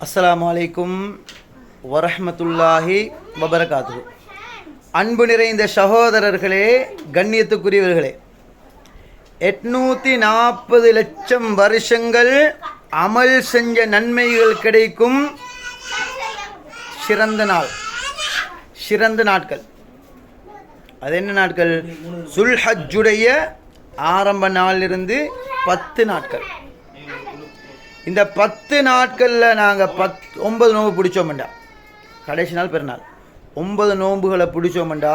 அஸ்ஸலாமு அலைக்கும் வரஹ்மத்துல்லாஹி வபரகாத்துஹு. அன்பு நிறைந்த சகோதரர்களே, கண்ணியத்துக்குரியவர்களே, 840 லட்சம் வருஷங்கள் அமல் செஞ்ச நன்மைகள் கிடைக்கும் சிறந்த நாட்கள். அது என்ன நாட்கள்? சுல்ஹஜ்ஜுடைய ஆரம்ப நாளிலிருந்து 10 நாட்கள். இந்த 10 நாட்களில் நாங்கள் 9 நோன்பு பிடிச்சோம்டா, கடைசி நாள் பெருநாள் 9 நோன்புகளை பிடிச்சோம்டா,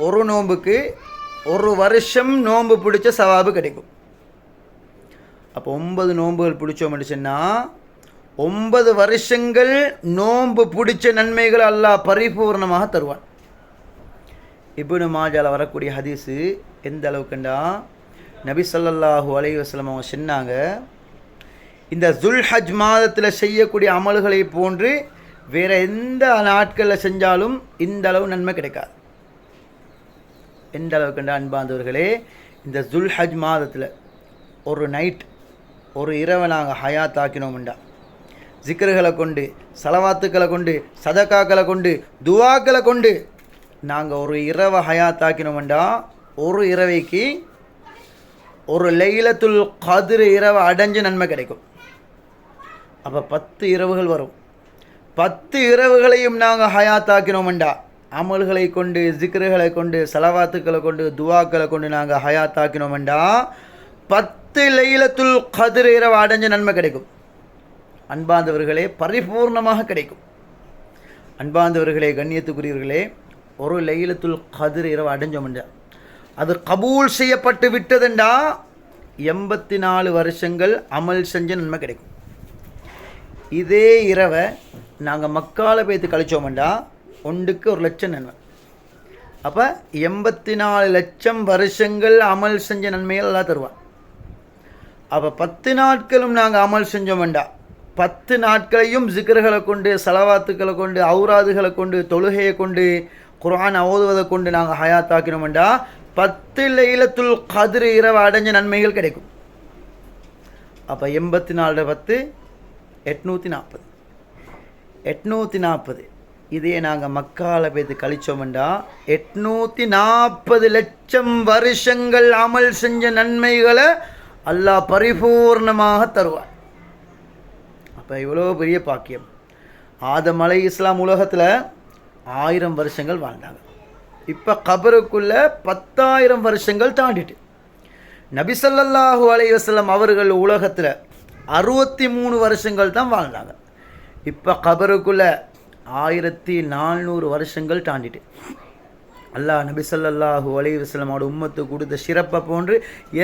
ஒரு நோன்புக்கு ஒரு வருஷம் நோன்பு பிடிச்ச சவாபு கிடைக்கும். அப்போ 9 நோன்புகள் பிடிச்சோம்னு சொன்னால் 9 வருஷங்கள் நோன்பு பிடிச்ச நன்மைகள் அல்லாஹ் பரிபூர்ணமாக தருவான். இப்னு மாஜால வரக்கூடிய ஹதீஸு எந்த அளவுக்குண்டா, நபி ஸல்லல்லாஹு அலைஹி வஸல்லம் அவங்க சொன்னாங்க, இந்த துல்ஹஜ் மாதத்தில் செய்யக்கூடிய அமல்களை போன்று வேறு எந்த நாட்களில் செஞ்சாலும் இந்த அளவு நன்மை கிடைக்காது. எந்த அளவுக்குண்டா அன்பாந்தவர்களே, இந்த துல்ஹஜ் மாதத்தில் ஒரு நைட், ஒரு இரவை நாங்கள் ஹயாத் ஆக்கினோம்டா, ஜிக்ருகளை கொண்டு, சலவாத்துக்களை கொண்டு, சதக்காக்களை கொண்டு, துவாக்களை கொண்டு நாங்கள் ஒரு இரவை ஹயாத் ஆக்கினோம்டா, ஒரு இரவைக்கு ஒரு லைலத்துல் கத்ர் இரவை அடைஞ்ச நன்மை கிடைக்கும். அப்போ 10 இரவுகள் வரும். 10 இரவுகளையும் நாங்கள் ஹயாத்தாக்கினோம்டா, அமல்களை கொண்டு, ஜிக்ருகளை கொண்டு, சலவாத்துக்களை கொண்டு, துவாக்களை கொண்டு நாங்கள் ஹயாத்தாக்கினோம்டா, 10 லைலத்துல் கத்ர் இரவு அடைஞ்ச நன்மை கிடைக்கும். அன்பாந்தவர்களே, பரிபூர்ணமாக கிடைக்கும். அன்பாந்தவர்களே, கண்ணியத்துக்குரியவர்களே, ஒரு லைலத்துல் கத்ர் இரவு அடைஞ்சோம்டா, அது கபூல் செய்யப்பட்டு விட்டதுண்டா 84 வருஷங்கள் அமல் செஞ்ச நன்மை கிடைக்கும். இதே இரவை நாங்கள் மக்கால பேத்து கழிச்சோம்டா, ஒன்றுக்கு 1 லட்சம் நன்மை. அப்போ 84 லட்சம் வருஷங்கள் அமல் செஞ்ச நன்மைகள் எல்லாம் தருவான். அப்போ 10 நாட்களும் நாங்கள் அமல் செஞ்சோம்டா, 10 நாட்களையும் ஜிக்ருகளை கொண்டு, சலவாத்துக்களை கொண்டு, ஔராதுகளை கொண்டு, தொழுகையை கொண்டு, குர்ஆன் ஓதுவதை கொண்டு நாங்கள் ஹயாத்தாக்கினோம்டா, 10 லைலத்துல் கத்ர் இரவு அடைஞ்ச நன்மைகள் கிடைக்கும். அப்போ 84 10 840. இதே நாங்கள் மக்கால பேத்து கழிச்சோம்டா 840 லட்சம் வருஷங்கள் அமல் செஞ்ச நன்மைகளை அல்லாஹ் பரிபூர்ணமாக தருவார். அப்போ இவ்வளோ பெரிய பாக்கியம். ஆதம் அலைஹிஸ்ஸலாம் உலகத்தில் 1000 வருஷங்கள் வாழ்ந்தாங்க. இப்போ கபருக்குள்ள 10,000 வருஷங்கள் தாண்டிட்டு, நபி ஸல்லல்லாஹு அலைஹி வஸல்லம் அவர்கள் உலகத்தில் 63 வருஷங்கள் தான் வாழ்ந்தாங்க. இப்போ கபருக்குள்ள 1400 வருஷங்கள் தாண்டிட்டு, அல்லாஹ் நபி ஸல்லல்லாஹு அலைஹி வஸல்லமோட உம்மத்துக்கு கொடுத்த சிறப்பை போன்று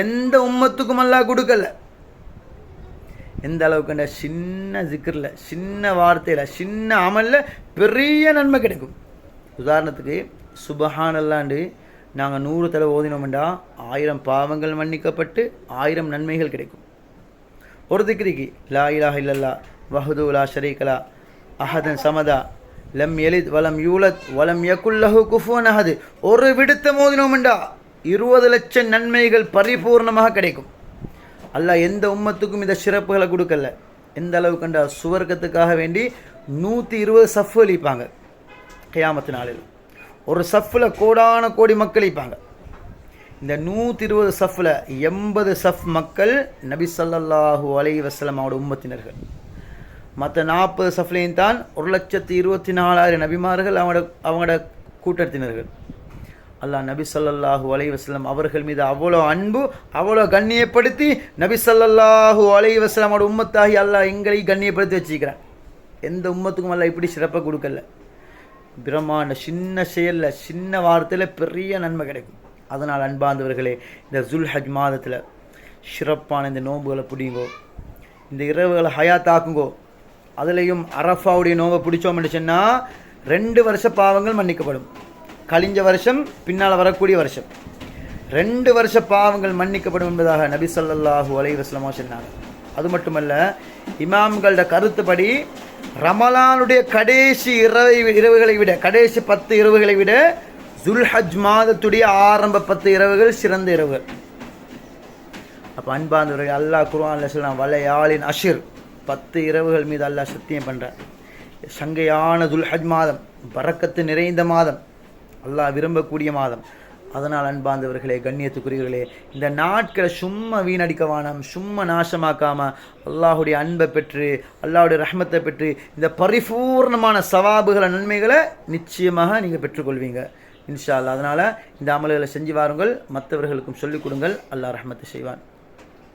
எந்த உம்மத்துக்கும் அல்லாஹ் கொடுக்கல. எந்த அளவுக்குண்ட சின்ன ஜிக்ரில், சின்ன வார்த்தையில், சின்ன அமலில் பெரிய நன்மை கிடைக்கும். உதாரணத்துக்கு சுபஹானல்லாண்டு நாங்கள் 100 தடவை ஓதினோம்டா 1000 பாவங்கள் மன்னிக்கப்பட்டு 1000 நன்மைகள் கிடைக்கும். ஒரு திக்ரிக்கு லா இலாஹ இல்லல்லாஹ் வஹ்து லா ஷரீக லஹ் அஹதன் சமதா லம் யலித் வலம் யூலத் வலம் யகுல் லஹு குஃபுவன் அஹத், ஒரு விடுத்த ஓதினோம்டா 20 லட்சம் நன்மைகள் பரிபூர்ணமாக கிடைக்கும். அல்லாஹ் எந்த உம்மத்துக்கும் இந்த சிறப்புகளை கொடுக்கல. எந்த அளவுக்குண்டா, சுவர்க்கத்துக்காக வேண்டி 120 சஃப் அளிப்பாங்க. கியாமத்து நாளில் ஒரு சஃப்பில் கோடான கோடி மக்கள் அளிப்பாங்க. இந்த 120 சஃப்பில் 80 சஃப் மக்கள் நபி ஸல்லல்லாஹு அலைஹி வஸல்லம் அவரோட உம்மத்தினர்கள். மற்ற 40 சஃப்லையும் தான் 1,24,000 நபிமார்கள் அவங்களோட கூட்டத்தினர்கள். அல்லாஹ் நபி ஸல்லல்லாஹு அலைஹி வஸல்லம் அவர்கள் மீது அவ்வளோ அன்பு, அவ்வளோ கண்ணியப்படுத்தி நபி ஸல்லல்லாஹு அலைஹி வஸல்லமோட உம்மத்தாகி அல்லாஹ் எங்களை கண்ணியப்படுத்தி வச்சுக்கிறான். எந்த உம்மத்துக்கும் அல்லாஹ் இப்படி சிறப்பை கொடுக்கல. பிரம்மாண்ட சின்ன செயலில், சின்ன வார்த்தையில் பெரிய நன்மை கிடைக்கும். அதனால் அன்பார்ந்தவர்களே, இந்த துல்ஹஜ் மாதத்தில் சிறப்பான இந்த நோன்புகளை பிடிங்கோ, இந்த இரவுகளை ஹயாத்தாக்குங்கோ. அதுலேயும் அரஃபாவுடைய நோன்பை பிடிச்சோம்னு சொன்னால் 2 வருஷ பாவங்கள் மன்னிக்கப்படும். கழிஞ்ச வருஷம், பின்னால் வரக்கூடிய வருஷம் 2 வருஷ பாவங்கள் மன்னிக்கப்படும் என்பதாக நபி ஸல்லல்லாஹு அலைஹி வஸல்லம் சொன்னாங்க. அது மட்டுமல்ல, இமாம்களோட கருத்துப்படி ரமலானுடைய கடைசி இரவுகளை விட, கடைசி 10 இரவுகளை விட துல்ஹஜ் மாதத்துடைய ஆரம்ப 10 இரவுகள் சிறந்த இரவுகள். அப்போ அன்பார்ந்தவர்கள், அல்லாஹ் குர்ஆனில் சொல்லலாம், வலையாளின் அஷிர், 10 இரவுகள் மீது அல்லாஹ் சத்தியம் பண்ணுறான். சங்கையான துல்ஹஜ் மாதம், பரக்கத்து நிறைந்த மாதம், அல்லாஹ் விரும்பக்கூடிய மாதம். அதனால் அன்பார்ந்தவர்களே, கண்ணியத்துக்குரியவர்களே, இந்த நாட்களை சும்மா வீணடிக்க வேணாம், சும்மா நாசமாக்காமல் அல்லாஹுடைய அன்பை பெற்று அல்லாஹுடைய ரஹ்மத்தை பெற்று இந்த பரிபூர்ணமான சவாபுகளை நன்மைகளை நிச்சயமாக நீங்கள் பெற்றுக்கொள்வீங்க இன்ஷா அல்லாஹ். அதனால் இந்த அமல்களை செஞ்சு வாருங்கள், மற்றவர்களுக்கும் சொல்லிக் கொடுங்கள். அல்லாஹ் ரஹ்மத்தை செய்வான்.